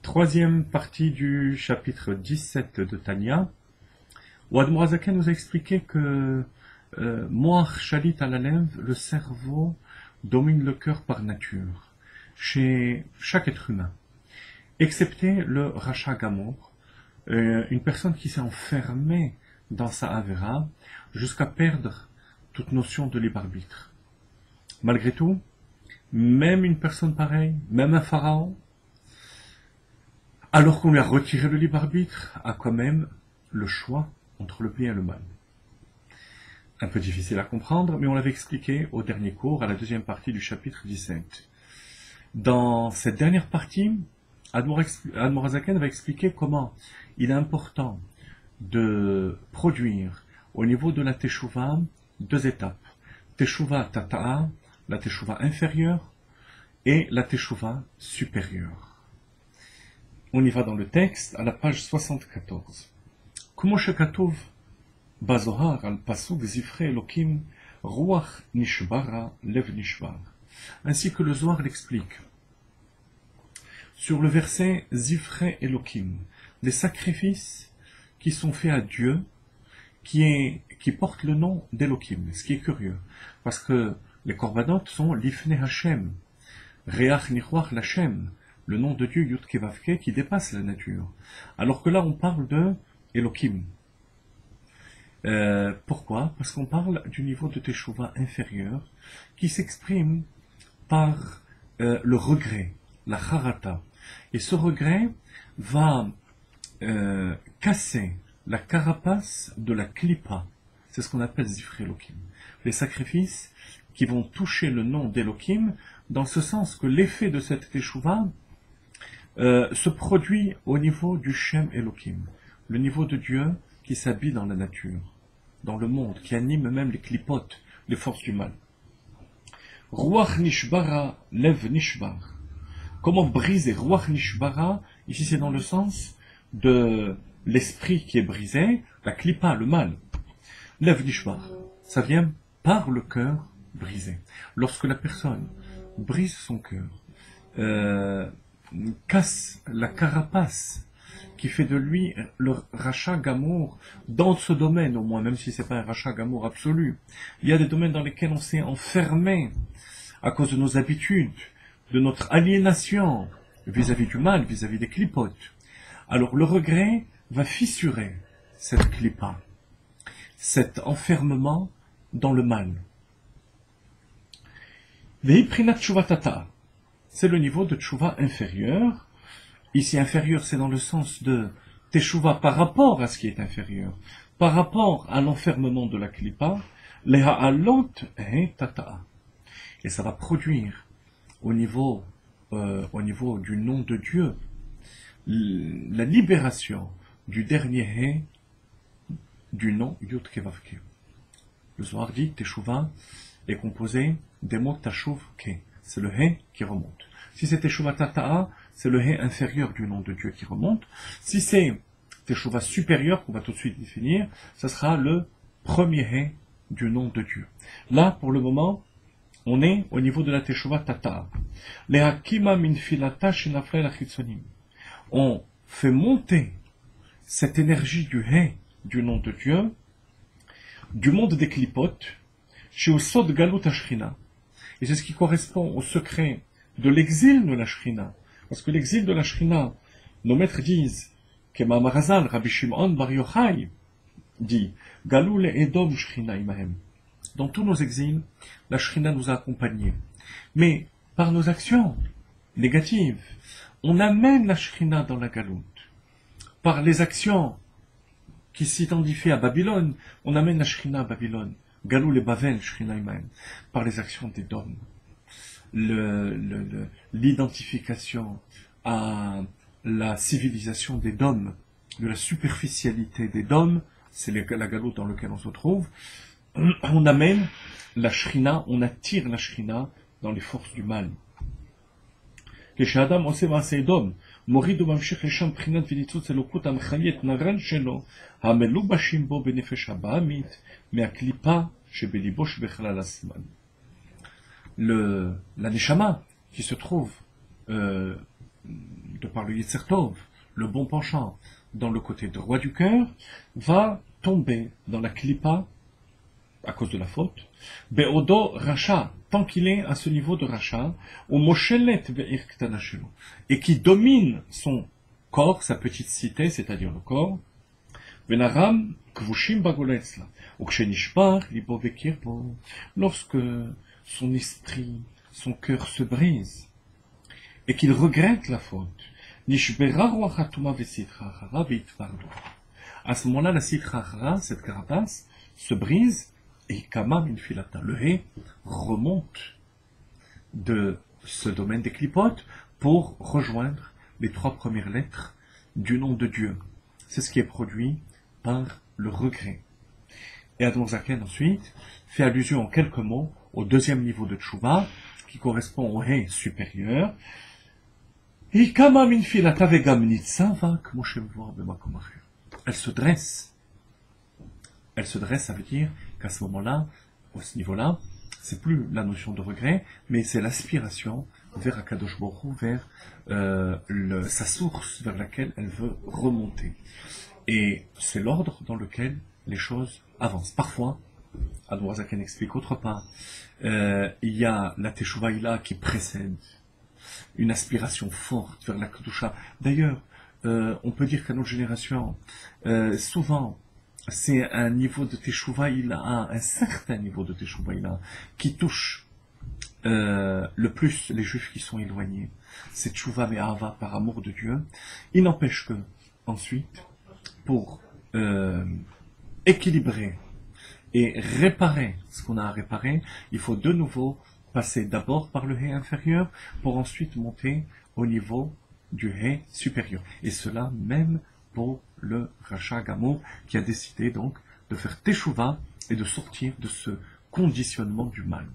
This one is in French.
Troisième partie du chapitre 17 de Tanya, où Admor HaZaken nous a expliqué que Moach Shalit Alalev, le cerveau, domine le cœur par nature, chez chaque être humain, excepté le Racha Gamor, une personne qui s'est enfermée dans sa Avera jusqu'à perdre toute notion de libre arbitre. Malgré tout, même une personne pareille, même un pharaon, alors qu'on lui a retiré le libre arbitre, a quand même le choix entre le bien et le mal. Un peu difficile à comprendre, mais on l'avait expliqué au dernier cours, à la deuxième partie du chapitre 17. Dans cette dernière partie, Admor HaZaken va expliquer comment il est important de produire au niveau de la Teshuvah deux étapes. Teshuvah Tata'a, la Teshuvah inférieure, et la Teshuvah supérieure. On y va dans le texte, à la page 74. Comment Shekatov Bazohar al Pasuk Zifre Elokim Ruach Nishbara Lev Nishbar. Ainsi que le Zohar l'explique. Sur le verset Zifre Elokim, des sacrifices qui sont faits à Dieu, qui portent le nom d'Elokim, ce qui est curieux, parce que les korbanot sont l'Ifne Hashem, Reach Nichwach Lachem, le nom de Dieu Yud Kevavke qui dépasse la nature. Alors que là on parle de Elokim. Pourquoi? Parce qu'on parle du niveau de Teshuvah inférieur qui s'exprime par le regret, la charata. Et ce regret va casser la carapace de la klipa. C'est ce qu'on appelle Zifre Elokim. Les sacrifices qui vont toucher le nom d'Elokim, dans ce sens que l'effet de cette Teshuvah se produit au niveau du Shem Elokim, le niveau de Dieu qui s'habille dans la nature, dans le monde, qui anime même les klipotes, les forces du mal. Ruach Nishbara, Lev Nishbar. Comment briser Ruach Nishbara? Ici c'est dans le sens de l'esprit qui est brisé, la klipa, le mal. Lev Nishbar, ça vient par le cœur brisé. Lorsque la personne brise son cœur, casse la carapace qui fait de lui le Racha Gamour dans ce domaine au moins, même si c'est pas un Racha Gamour absolu. Il y a des domaines dans lesquels on s'est enfermé à cause de nos habitudes, de notre aliénation vis-à-vis du mal, vis-à-vis des clipotes. Alors le regret va fissurer cette clipa, cet enfermement dans le mal. Veiprinat Shuvatata. C'est le niveau de Teshuvah inférieur. Ici, inférieur, c'est dans le sens de Teshuvah par rapport à ce qui est inférieur, par rapport à l'enfermement de la klipa, Leha alot he tata'a. Et ça va produire au niveau du nom de Dieu la libération du dernier he du nom Yud Kevavke. Le Zohar dit Teshuvah est composé des mots Tashuv Ke. C'est le He qui remonte. Si c'est Teshuvah Tata'a, c'est le He inférieur du nom de Dieu qui remonte. Si c'est Teshuvah supérieur, qu'on va tout de suite définir, ça sera le premier He du nom de Dieu. Là, pour le moment, on est au niveau de la Teshuvah Tata'a. Lehakima min filata shenafle lachitzonim. On fait monter cette énergie du He du nom de Dieu, du monde des klipotes, chez Osod Galut Ashrina. Et c'est ce qui correspond au secret de l'exil de la Shrina. Parce que l'exil de la Shrina, nos maîtres disent, que Mamarazal, Rabbi Shimon Bar Yochai, dit, Galou le Edom Shrina imahem. Dans tous nos exils, la Shrina nous a accompagnés. Mais, par nos actions négatives, on amène la Shrina dans la Galoute. Par les actions qui s'identifient à Babylone, on amène la Shrina à Babylone. Galou le Bavel, Shrina imahem. Par les actions des dômes. L'identification à la civilisation des dômes, de la superficialité des dômes, c'est la galoute dans laquelle on se trouve, on amène la shrina, on attire la shrina dans les forces du mal. כשאדם עושה מעשה דום, מוריד וממשיך לשם בחינת וניצוץ אלוקות המחיה את נרן שלו, המלובשים בו בנפש הבאמית, מהקליפה שבליבו שבכלל הסימן. la neshama qui se trouve de par le Yetzer Tov, le bon penchant, dans le côté droit du cœur, va tomber dans la klipa à cause de la faute, be'odo racha, tant qu'il est à ce niveau de racha, au moshelet be'ir ktana shelo, et qui domine son corps, sa petite cité, c'est-à-dire le corps, venaram kvushim bagoletzla, ou kshenishbar libo vekirbo, lorsque son esprit, son cœur se brise, et qu'il regrette la faute, nishbera ruach hatuma vesitra hara veitvardo. À ce moment-là, la sitra hara, cette carapace, se brise, et kama min filata, le hé remonte de ce domaine des clipotes pour rejoindre les 3 premières lettres du nom de Dieu. C'est ce qui est produit par le regret. Et Admor Zaken ensuite fait allusion en quelques mots au 2e niveau de Tchouva, qui correspond au hé supérieur. Elle se dresse. Elle se dresse, ça veut dire qu'à ce moment-là, à ce niveau-là, c'est plus la notion de regret, mais c'est l'aspiration vers Akadosh Baruch Hu, vers sa source vers laquelle elle veut remonter. Et c'est l'ordre dans lequel les choses avancent. Parfois, Admor Zaken explique autre part, il y a la Teshuvah Ila qui précède une aspiration forte vers la Kedusha. D'ailleurs, on peut dire qu'à notre génération, souvent, c'est un niveau de Teshuvah Ila, un certain niveau de Teshuvah Ila, qui touche le plus les Juifs qui sont éloignés. C'est Teshuvah Me'ava par amour de Dieu. Il n'empêche que, ensuite, pour équilibrer et réparer ce qu'on a à réparer, il faut de nouveau passer d'abord par le hé inférieur pour ensuite monter au niveau du hé supérieur. Et cela même pour le Racha Gamour qui a décidé donc de faire Teshuvah et de sortir de ce conditionnement du mal.